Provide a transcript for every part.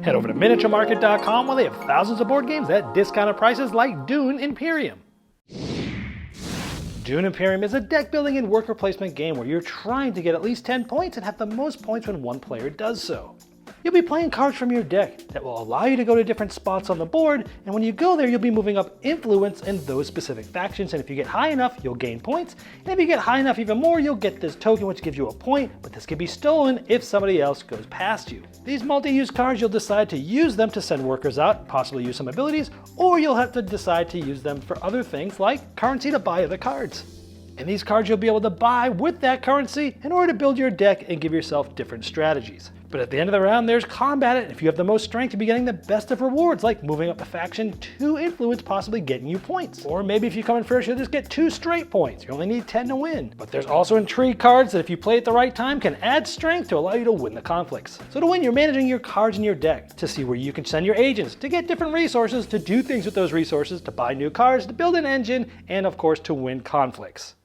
Head over to miniaturemarket.com where they have thousands of board games at discounted prices like Dune Imperium. Dune Imperium is a deck building and worker placement game where you're trying to get at least 10 points and have the most points when one player does so. You'll be playing cards from your deck that will allow you to go to different spots on the board, and when you go there you'll be moving up influence in those specific factions, and if you get high enough you'll gain points, and if you get high enough even more you'll get this token which gives you a point, but this can be stolen if somebody else goes past you. These multi-use cards, you'll decide to use them to send workers out, possibly use some abilities, or you'll have to decide to use them for other things like currency to buy other cards. And these cards you'll be able to buy with that currency in order to build your deck and give yourself different strategies. But at the end of the round, there's combat, and if you have the most strength, you'll be getting the best of rewards, like moving up a faction to influence, possibly getting you points. Or maybe if you come in first, you'll just get 2 straight points. You only need 10 to win. But there's also intrigue cards that if you play at the right time can add strength to allow you to win the conflicts. So to win, you're managing your cards in your deck to see where you can send your agents, to get different resources, to do things with those resources, to buy new cards, to build an engine, and of course to win conflicts.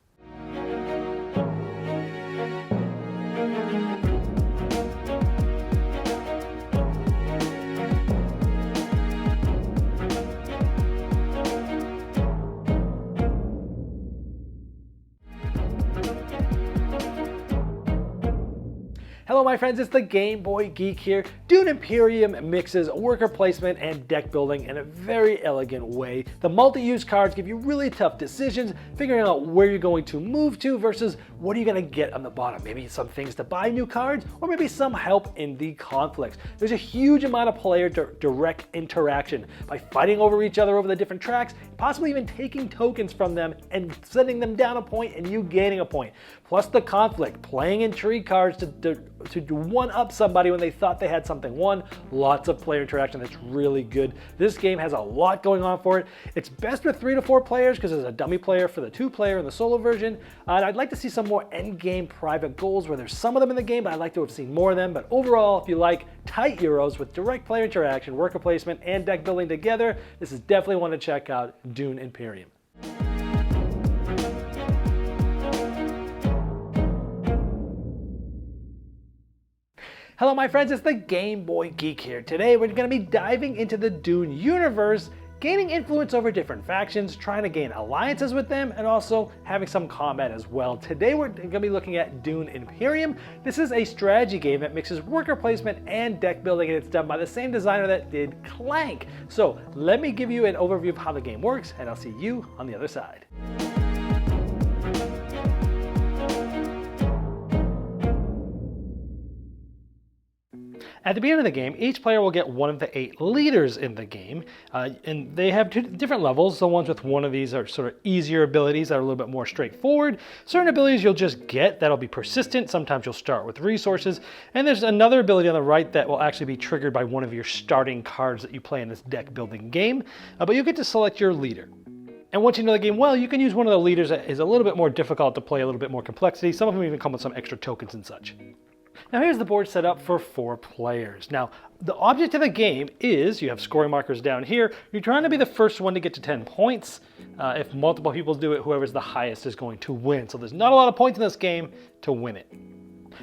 Hello my friends, it's the Game Boy Geek here. Dune Imperium mixes worker placement and deck building in a very elegant way. The multi-use cards give you really tough decisions, figuring out where you're going to move to versus what are you going to get on the bottom. Maybe some things to buy new cards, or maybe some help in the conflicts. There's a huge amount of player direct interaction by fighting over each other over the different tracks, possibly even taking tokens from them and sending them down a point and you gaining a point. Plus the conflict, playing intrigue cards to one-up somebody when they thought they had something won. Lots of player interaction that's really good. This game has a lot going on for it. It's best with 3 to 4 players because there's a dummy player for the 2-player in the solo version. And I'd like to see some more end-game private goals where there's some of them in the game, but I'd like to have seen more of them. But overall, if you like tight Euros with direct player interaction, worker placement, and deck building together, this is definitely one to check out, Dune Imperium. Hello my friends, it's the Game Boy Geek here. Today we're going to be diving into the Dune Universe, gaining influence over different factions, trying to gain alliances with them, and also having some combat as well. Today we're going to be looking at Dune Imperium. This is a strategy game that mixes worker placement and deck building, and it's done by the same designer that did Clank. So let me give you an overview of how the game works, and I'll see you on the other side. At the beginning of the game, each player will get one of the 8 leaders in the game, and they have 2 different levels. The ones with one of these are sort of easier abilities that are a little bit more straightforward. Certain abilities you'll just get that'll be persistent. Sometimes you'll start with resources, and there's another ability on the right that will actually be triggered by one of your starting cards that you play in this deck building game, but you get to select your leader. And once you know the game well, you can use one of the leaders that is a little bit more difficult to play, a little bit more complexity. Some of them even come with some extra tokens and such. Now here's the board set up for 4 players. Now the object of the game is, you have scoring markers down here, you're trying to be the first one to get to 10 points. If multiple people do it, whoever's the highest is going to win. So there's not a lot of points in this game to win it.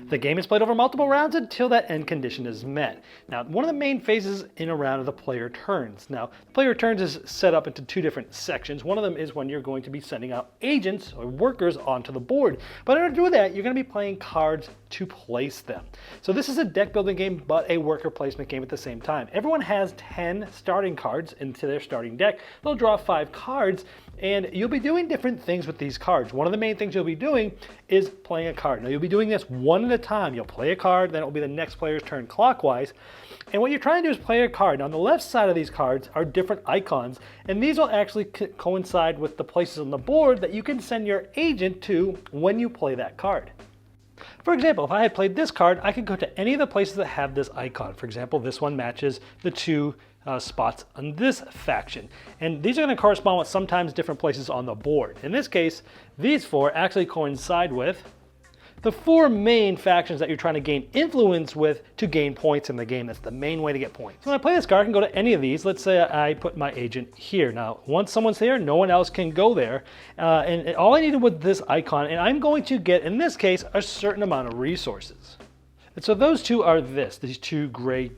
The game is played over multiple rounds until that end condition is met. Now, one of the main phases in a round are the player turns. Now, the player turns is set up into 2 different sections. One of them is when you're going to be sending out agents or workers onto the board. But in order to do that, you're going to be playing cards to place them. So this is a deck building game, but a worker placement game at the same time. Everyone has 10 starting cards into their starting deck. They'll draw 5 cards, and you'll be doing different things with these cards. One of the main things you'll be doing is playing a card. Now you'll be doing this one at a time. You'll play a card, then it will be the next player's turn clockwise. And what you're trying to do is play a card. Now on the left side of these cards are different icons, and these will actually coincide with the places on the board that you can send your agent to when you play that card. For example, if I had played this card, I could go to any of the places that have this icon. For example, this one matches the 2 spots on this faction. And these are going to correspond with sometimes different places on the board. In this case, these 4 actually coincide with the 4 main factions that you're trying to gain influence with to gain points in the game. That's the main way to get points. So when I play this card, I can go to any of these. Let's say I put my agent here. Now, once someone's there, no one else can go there. And all I needed was this icon, and I'm going to get, in this case, a certain amount of resources. And so those two are these two gray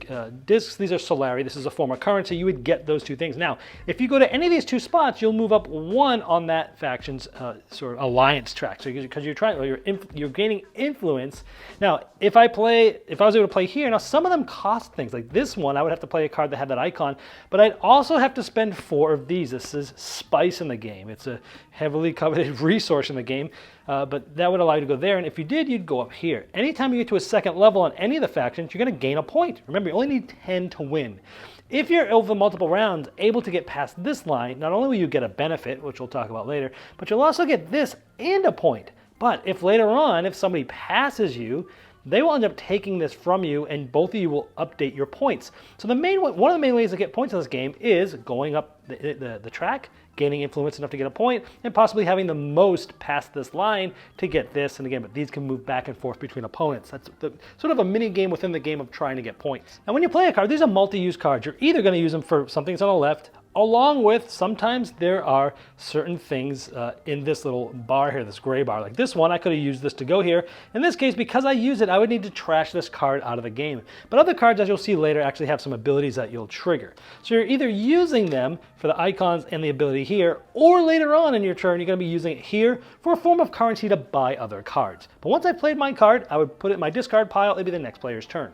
discs. These are Solari. This is a form of currency. You would get those two things. Now, if you go to any of these two spots, you'll move up one on that faction's sort of alliance track. So because you're gaining influence. Now, if I was able to play here, now some of them cost things. Like this one, I would have to play a card that had that icon, but I'd also have to spend 4 of these. This is spice in the game. It's a heavily coveted resource in the game, but that would allow you to go there. And if you did, you'd go up here. Anytime you get to a second level on any of the factions, you're going to gain a point. Remember, you only need 10 to win. If you're over multiple rounds able to get past this line, not only will you get a benefit, which we'll talk about later, but you'll also get this and a point. But if later on, if somebody passes you, they will end up taking this from you, and both of you will update your points. So one of the main ways to get points in this game is going up the track, gaining influence enough to get a point, and possibly having the most past this line to get this. And again, but these can move back and forth between opponents. That's sort of a mini game within the game of trying to get points. And when you play a card, these are multi-use cards. You're either going to use them for something that's on the left, along with sometimes there are certain things in this little bar here, this gray bar. Like this one, I could have used this to go here. In this case, because I use it, I would need to trash this card out of the game. But other cards, as you'll see later, actually have some abilities that you'll trigger. So you're either using them for the icons and the ability here, or later on in your turn, you're going to be using it here for a form of currency to buy other cards. But once I played my card, I would put it in my discard pile. It'd be the next player's turn.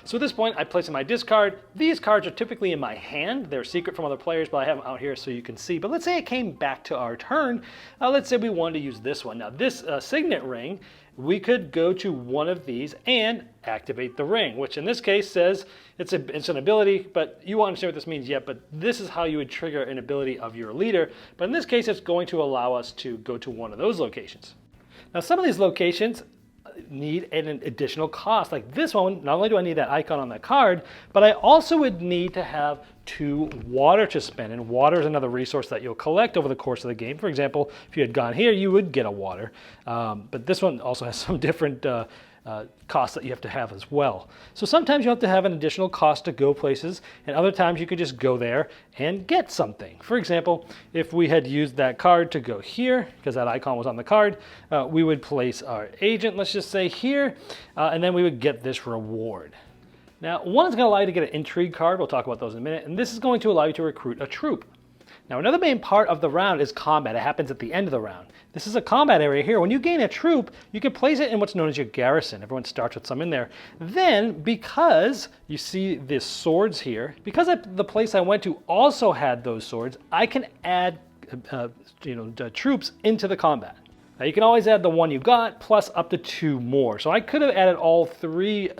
So at this point, I place in my discard. These cards are typically in my hand. They're secret from other players, but I have them out here so you can see. But let's say it came back to our turn. Let's say we wanted to use this one. Now this signet ring, we could go to one of these and activate the ring, which in this case says it's an ability, but you won't understand what this means yet, but this is how you would trigger an ability of your leader. But in this case, it's going to allow us to go to one of those locations. Now some of these locations need an additional cost. Like this one, not only do I need that icon on the card, but I also would need to have 2 water to spend. And water is another resource that you'll collect over the course of the game. For example, if you had gone here, you would get a water. But this one also has some different costs that you have to have as well. So sometimes you have to have an additional cost to go places, and other times you could just go there and get something. For example, if we had used that card to go here, because that icon was on the card, we would place our agent, let's just say here, and then we would get this reward. Now, one is going to allow you to get an intrigue card. We'll talk about those in a minute, and this is going to allow you to recruit a troop. Now, another main part of the round is combat. It happens at the end of the round. This is a combat area here. When you gain a troop, you can place it in what's known as your garrison. Everyone starts with some in there. Then, because you see the swords here, because the place I went to also had those swords, I can add troops into the combat. Now you can always add the one you got plus up to 2 more. So I could have added all 3,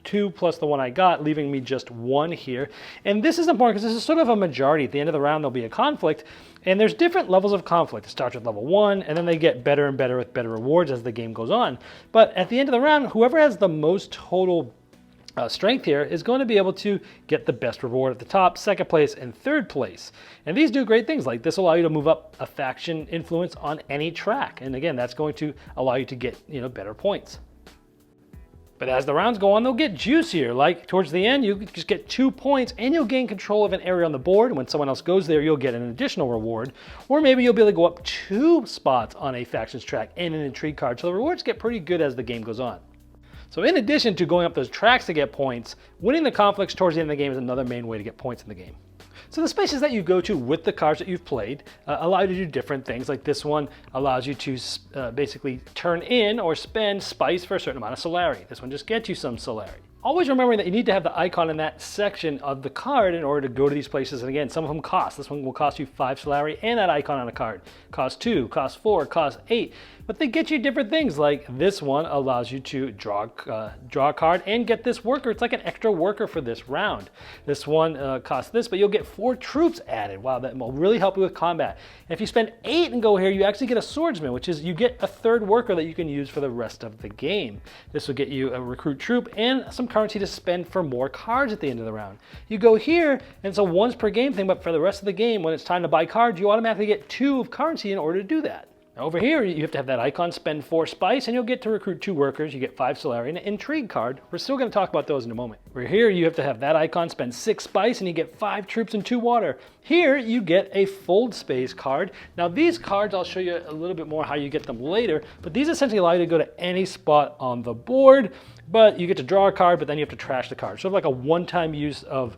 2 plus the one I got, leaving me just 1 here. And this is important because this is sort of a majority. At the end of the round, there'll be a conflict. And there's different levels of conflict. It starts with level 1, and then they get better and better with better rewards as the game goes on. But at the end of the round, whoever has the most total strength here is going to be able to get the best reward at the top, second place, and third place. And these do great things, like this will allow you to move up a faction influence on any track. And again, that's going to allow you to get better points. But as the rounds go on, they'll get juicier. Like towards the end, you just get 2 points and you'll gain control of an area on the board. And when someone else goes there, you'll get an additional reward. Or maybe you'll be able to go up 2 spots on a factions track and an intrigue card. So the rewards get pretty good as the game goes on. So in addition to going up those tracks to get points, winning the conflicts towards the end of the game is another main way to get points in the game. So the spaces that you go to with the cards that you've played allow you to do different things. Like this one allows you to basically turn in or spend spice for a certain amount of Solari. This one just gets you some Solari. Always remembering that you need to have the icon in that section of the card in order to go to these places. And again, some of them cost. This one will cost you 5 Solari and that icon on a card. Cost 2, cost 4, cost 8. But they get you different things, like this one allows you to draw a card and get this worker. It's like an extra worker for this round. This one costs this, but you'll get 4 troops added. Wow, that will really help you with combat. And if you spend 8 and go here, you actually get a swordsman, which is you get a 3rd worker that you can use for the rest of the game. This will get you a recruit troop and some currency to spend for more cards at the end of the round. You go here, and it's a once per game thing, but for the rest of the game, when it's time to buy cards, you automatically get 2 of currency in order to do that. Now over here, you have to have that icon, spend 4 spice, and you'll get to recruit 2 workers. You get 5 Solari and an intrigue card. We're still going to talk about those in a moment. Over here, you have to have that icon, spend 6 spice, and you get 5 troops and 2 water. Here, you get a fold space card. Now these cards, I'll show you a little bit more how you get them later, but these essentially allow you to go to any spot on the board, but you get to draw a card, but then you have to trash the card. Sort of like a one-time use of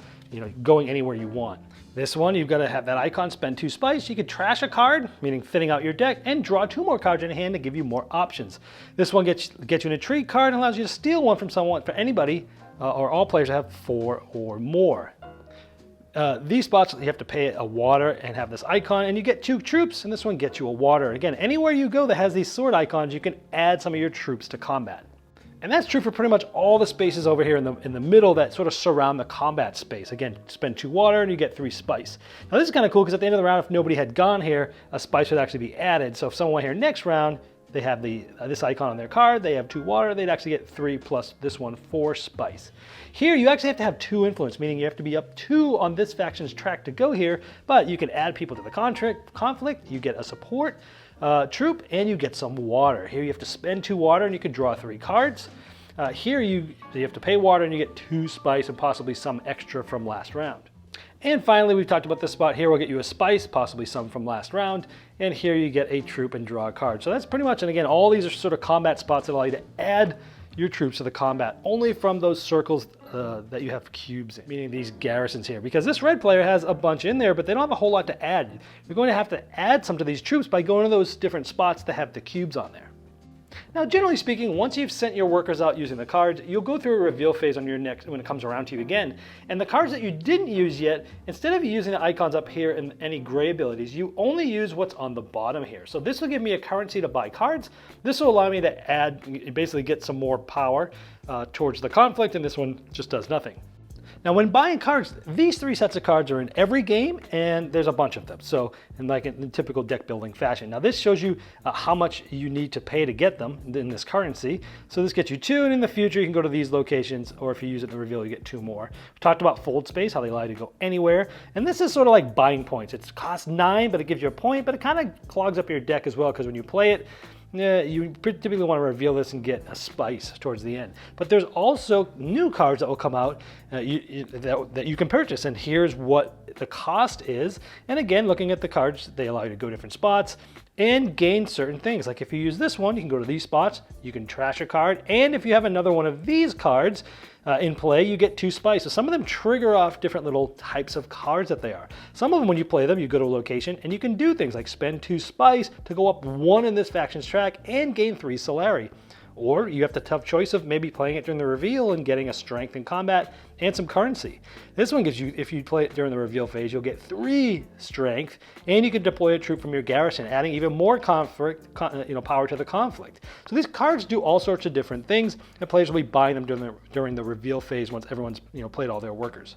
going anywhere you want. This one, you've got to have that icon, spend 2 spice. You can trash a card, meaning thinning out your deck, and draw 2 more cards in hand to give you more options. This one gets you an intrigue card and allows you to steal one from someone, for anybody, or all players that have 4 or more. These spots, you have to pay a water and have this icon, and you get 2 troops, and this one gets you a water. Again, anywhere you go that has these sword icons, you can add some of your troops to combat. And that's true for pretty much all the spaces over here in the middle that sort of surround the combat space. Again, spend 2 water and you get 3 spice. Now this is kind of cool because at the end of the round, if nobody had gone here, a spice would actually be added. So if someone went here next round, they have this icon on their card, they have 2 water, they'd actually get 3 plus this one, 4 spice. Here you actually have to have 2 influence, meaning you have to be up 2 on this faction's track to go here, but you can add people to the conflict, you get a support troop, and you get some water. Here you have to spend 2 water and you can draw 3 cards. Here you have to pay water and you get 2 spice and possibly some extra from last round. And finally, we've talked about this spot here. We'll get you a spice, possibly some from last round. And here you get a troop and draw a card. So that's pretty much, and again, all these are sort of combat spots that allow you to add your troops to the combat only from those circles that you have cubes in, meaning these garrisons here. Because this red player has a bunch in there, but they don't have a whole lot to add. You're going to have to add some to these troops by going to those different spots that have the cubes on there. Now, generally speaking, once you've sent your workers out using the cards, you'll go through a reveal phase on your next when it comes around to you again. And the cards that you didn't use yet, instead of using the icons up here and any gray abilities, you only use what's on the bottom here. So this will give me a currency to buy cards. This will allow me to add, basically get some more power towards the conflict, and this one just does nothing. Now, when buying cards, these 3 sets of cards are in every game, and there's a bunch of them. So, in typical deck building fashion. Now, this shows you how much you need to pay to get them in this currency. So this gets you 2, and in the future, you can go to these locations, or if you use it in the reveal, you get 2 more. We talked about fold space, how they allow you to go anywhere. And this is sort of like buying points. It costs 9, but it gives you a point, but it kind of clogs up your deck as well, because when you play it, you typically want to reveal this and get a spice towards the end. But there's also new cards that will come out that you can purchase, and here's what the cost is. And again, looking at the cards, they allow you to go different spots and gain certain things. Like if you use this one, you can go to these spots, you can trash a card, and if you have another one of these cards in play, you get 2 spice. So some of them trigger off different little types of cards that they are. Some of them, when you play them, you go to a location and you can do things like spend 2 spice to go up 1 in this faction's track and gain 3 Solari. Or you have the tough choice of maybe playing it during the reveal and getting a strength in combat and some currency. This one gives you, if you play it during the reveal phase, you'll get 3 strength, and you can deploy a troop from your garrison, adding even more power to the conflict. So these cards do all sorts of different things, and players will be buying them during the reveal phase once everyone's played all their workers.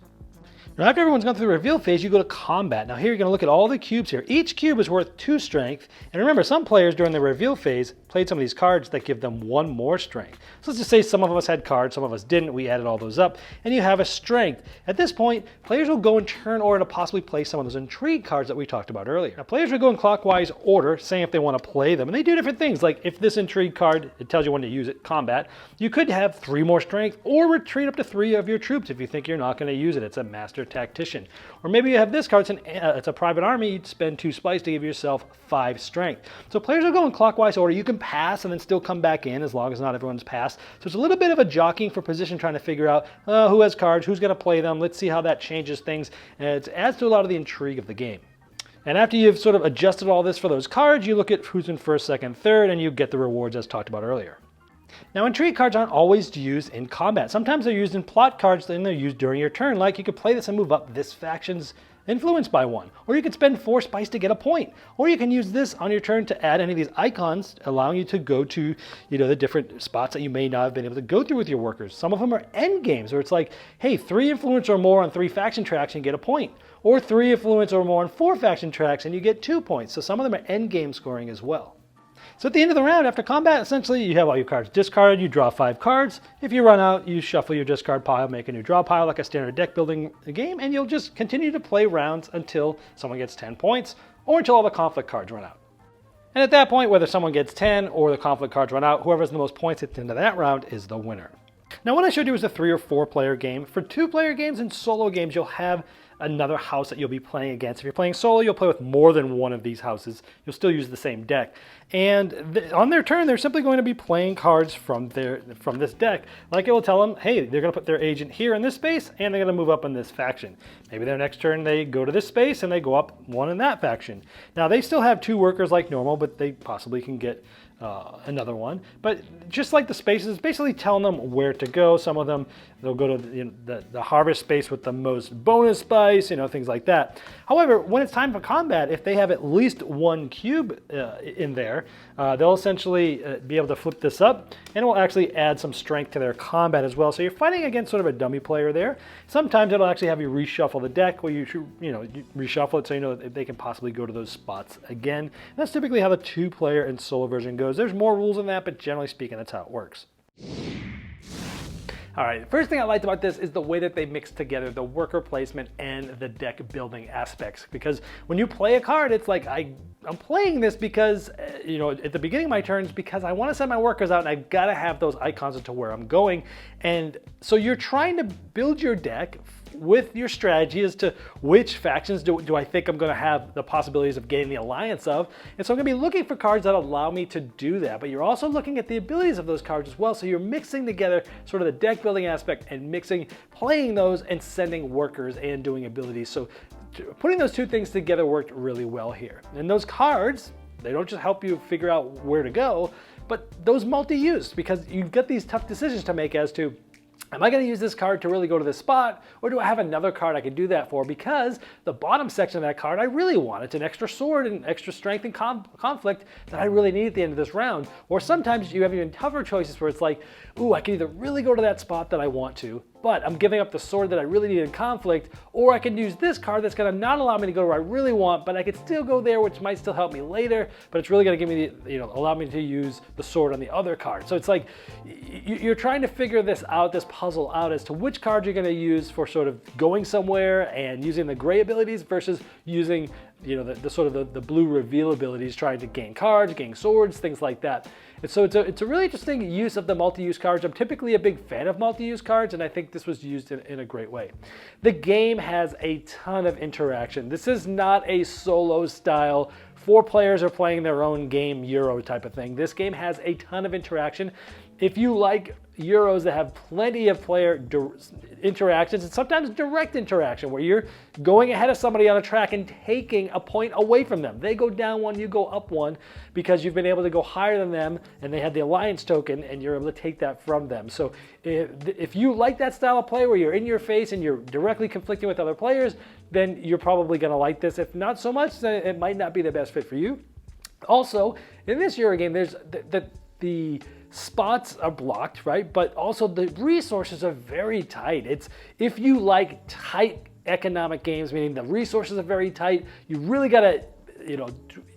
Now, after everyone's gone through the reveal phase, you go to combat. Now here you're going to look at all the cubes here. Each cube is worth 2 strength. And remember, some players during the reveal phase played some of these cards that give them 1 more strength. So let's just say some of us had cards, some of us didn't. We added all those up, and you have a strength. At this point, players will go in turn order to possibly play some of those intrigue cards that we talked about earlier. Now, players will go in clockwise order, saying if they want to play them. And they do different things. Like if this intrigue card, it tells you when to use it, combat, you could have 3 more strength or retreat up to 3 of your troops if you think you're not going to use it. It's a master tactician. Or maybe you have this card, it's a private army, you'd spend 2 spice to give yourself 5 strength. So players will go in clockwise order. You can pass and then still come back in as long as not everyone's passed. So it's a little bit of a jockeying for position, trying to figure out who has cards, who's going to play them. Let's see how that changes things. And it adds to a lot of the intrigue of the game. And after you've sort of adjusted all this for those cards, you look at who's in first, second, third, and you get the rewards as talked about earlier. Now, intrigue cards aren't always used in combat. Sometimes they're used in plot cards, then they're used during your turn. Like you could play this and move up this faction's influence by 1. Or you could spend 4 spice to get a point. Or you can use this on your turn to add any of these icons, allowing you to go to the different spots that you may not have been able to go through with your workers. Some of them are end games, where it's like, hey, 3 influence or more on 3 faction tracks and you get a point. Or 3 influence or more on 4 faction tracks and you get 2 points. So some of them are end game scoring as well. So at the end of the round, after combat, essentially you have all your cards discarded, you draw 5 cards. If you run out, you shuffle your discard pile, make a new draw pile like a standard deck building game, and you'll just continue to play rounds until someone gets 10 points or until all the conflict cards run out. And at that point, whether someone gets 10 or the conflict cards run out, whoever has the most points at the end of that round is the winner. Now, what I showed you was a 3 or 4 player game. For 2 player games and solo games, you'll have another house that you'll be playing against. If you're playing solo, you'll play with more than one of these houses. You'll still use the same deck. And on their turn, they're simply going to be playing cards from this deck. Like it will tell them, hey, they're going to put their agent here in this space, and they're going to move up in this faction. Maybe their next turn, they go to this space, and they go up 1 in that faction. Now, they still have 2 workers like normal, but they possibly can get another one. But just like the spaces, basically telling them where to go. Some of them, they'll go to the harvest space with the most bonus spice, things like that. However, when it's time for combat, if they have at least 1 cube in there, they'll essentially be able to flip this up, and it will actually add some strength to their combat as well. So you're fighting against sort of a dummy player there. Sometimes it'll actually have you reshuffle the deck, where you reshuffle it so you know that they can possibly go to those spots again. And that's typically how the 2-player and solo version goes. There's more rules than that, but generally speaking, that's how it works. All right, the first thing I liked about this is the way that they mix together the worker placement and the deck building aspects. Because when you play a card, it's like I'm playing this because, at the beginning of my turns, because I want to send my workers out and I've got to have those icons to where I'm going. And so you're trying to build your deck with your strategy as to which factions do I think I'm going to have the possibilities of getting the alliance of. And so I'm going to be looking for cards that allow me to do that. But you're also looking at the abilities of those cards as well. So you're mixing together sort of the deck building aspect and playing those and sending workers and doing abilities. So putting those 2 things together worked really well here. And those cards, they don't just help you figure out where to go, but those multi-use, because you've got these tough decisions to make as to, am I going to use this card to really go to this spot, or do I have another card I can do that for? Because the bottom section of that card I really want. It's an extra sword and extra strength and conflict that I really need at the end of this round. Or sometimes you have even tougher choices where it's like, ooh, I can either really go to that spot that I want to, but I'm giving up the sword that I really need in conflict, or I can use this card that's going to not allow me to go where I really want, but I could still go there, which might still help me later, but it's really going to give me allow me to use the sword on the other card. So it's like you're trying to figure this puzzle out as to which card you're going to use for sort of going somewhere and using the gray abilities versus using the sort of the blue reveal abilities, trying to gain cards, gain swords, things like that. And so it's a really interesting use of the multi-use cards. I'm typically a big fan of multi-use cards, and I think this was used in a great way. The game has a ton of interaction. This is not a solo style 4 players are playing their own game Euro type of thing. This game has a ton of interaction. If you like Euros that have plenty of player interactions and sometimes direct interaction where you're going ahead of somebody on a track and taking a point away from them. They go down 1, you go up 1 because you've been able to go higher than them and they had the alliance token and you're able to take that from them. So if you like that style of play where you're in your face and you're directly conflicting with other players, then you're probably going to like this. If not so much, then it might not be the best fit for you. Also, in this Euro game, there's the spots are blocked, right? But also the resources are very tight. It's if you like tight economic games, meaning the resources are very tight, you really got to,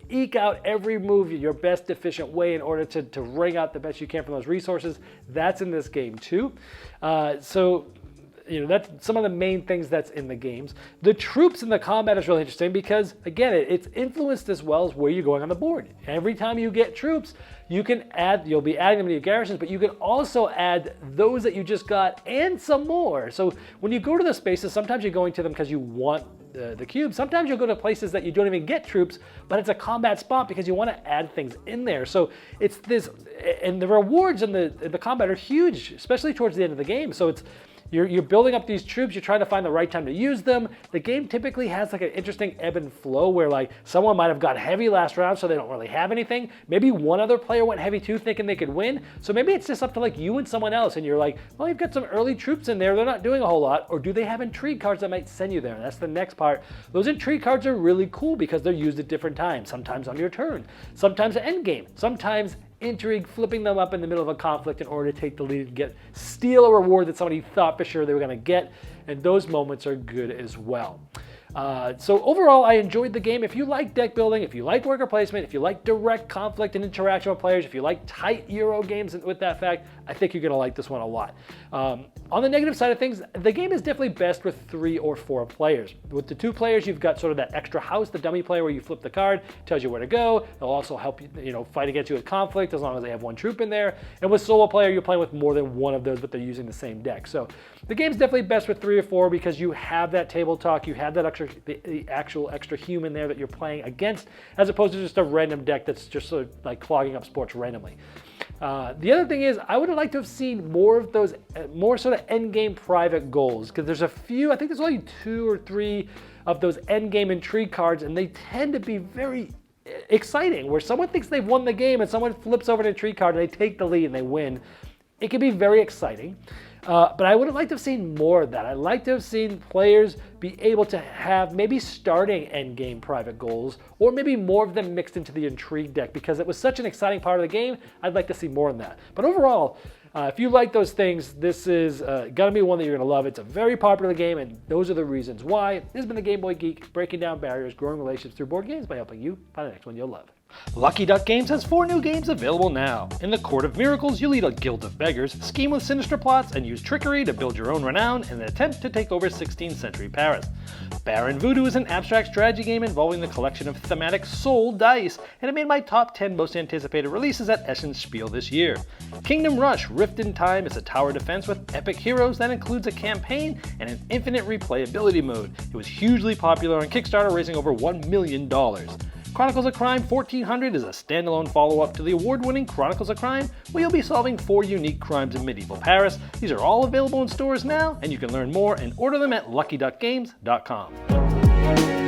eke out every move your best efficient way in order to wring out the best you can from those resources. That's in this game too. That's some of the main things that's in the games. The troops in the combat is really interesting because, again, it's influenced as well as where you're going on the board. Every time you get troops, you'll be adding them to your garrisons, but you can also add those that you just got and some more. So when you go to the spaces, sometimes you're going to them because you want the cube. Sometimes you'll go to places that you don't even get troops, but it's a combat spot because you want to add things in there. So it's this, and the rewards in the combat are huge, especially towards the end of the game. So you're building up these troops, you're trying to find the right time to use them. The game typically has like an interesting ebb and flow where like someone might have got heavy last round so they don't really have anything. Maybe one other player went heavy too thinking they could win. So maybe it's just up to like you and someone else and you're like, well, you've got some early troops in there, they're not doing a whole lot. Or do they have intrigue cards that might send you there? And that's the next part. Those intrigue cards are really cool because they're used at different times. Sometimes on your turn, sometimes at end game, sometimes intrigue, flipping them up in the middle of a conflict in order to take the lead and steal a reward that somebody thought for sure they were going to get, and those moments are good as well. So overall, I enjoyed the game. If you like deck building, if you like worker placement, if you like direct conflict and interaction with players, if you like tight Euro games with that fact, I think you're going to like this one a lot. On the negative side of things, the game is definitely best with 3 or 4 players. With the 2 players, you've got sort of that extra house, the dummy player where you flip the card, tells you where to go. They'll also help you, fight against you at conflict as long as they have 1 troop in there. And with solo player, you're playing with more than one of those, but they're using the same deck. So the game's definitely best with 3 or 4 because you have that table talk, you have that the actual extra human there that you're playing against, as opposed to just a random deck that's just sort of like clogging up sports randomly. The other thing is, I would have liked to have seen more of those, more sort of endgame private goals, because there's a few, I think there's only 2 or 3 of those endgame intrigue cards, and they tend to be very exciting, where someone thinks they've won the game and someone flips over an intrigue card and they take the lead and they win. It can be very exciting. But I would have liked to have seen more of that. I'd like to have seen players be able to have maybe starting endgame private goals, or maybe more of them mixed into the intrigue deck, because it was such an exciting part of the game. I'd like to see more of that. But overall, if you like those things, this is gonna be one that you're gonna love. It's a very popular game, and those are the reasons why. This has been the Game Boy Geek, breaking down barriers, growing relationships through board games by helping you find the next one you'll love. Lucky Duck Games has 4 new games available now. In the Court of Miracles, you lead a guild of beggars, scheme with sinister plots, and use trickery to build your own renown in an attempt to take over 16th century Paris. Baron Voodoo is an abstract strategy game involving the collection of thematic soul dice, and it made my top 10 most anticipated releases at Essen Spiel this year. Kingdom Rush Rift in Time is a tower defense with epic heroes that includes a campaign and an infinite replayability mode. It was hugely popular on Kickstarter, raising over $1 million. Chronicles of Crime 1400 is a standalone follow-up to the award-winning Chronicles of Crime, where you'll be solving 4 unique crimes in medieval Paris. These are all available in stores now, and you can learn more and order them at luckyduckgames.com.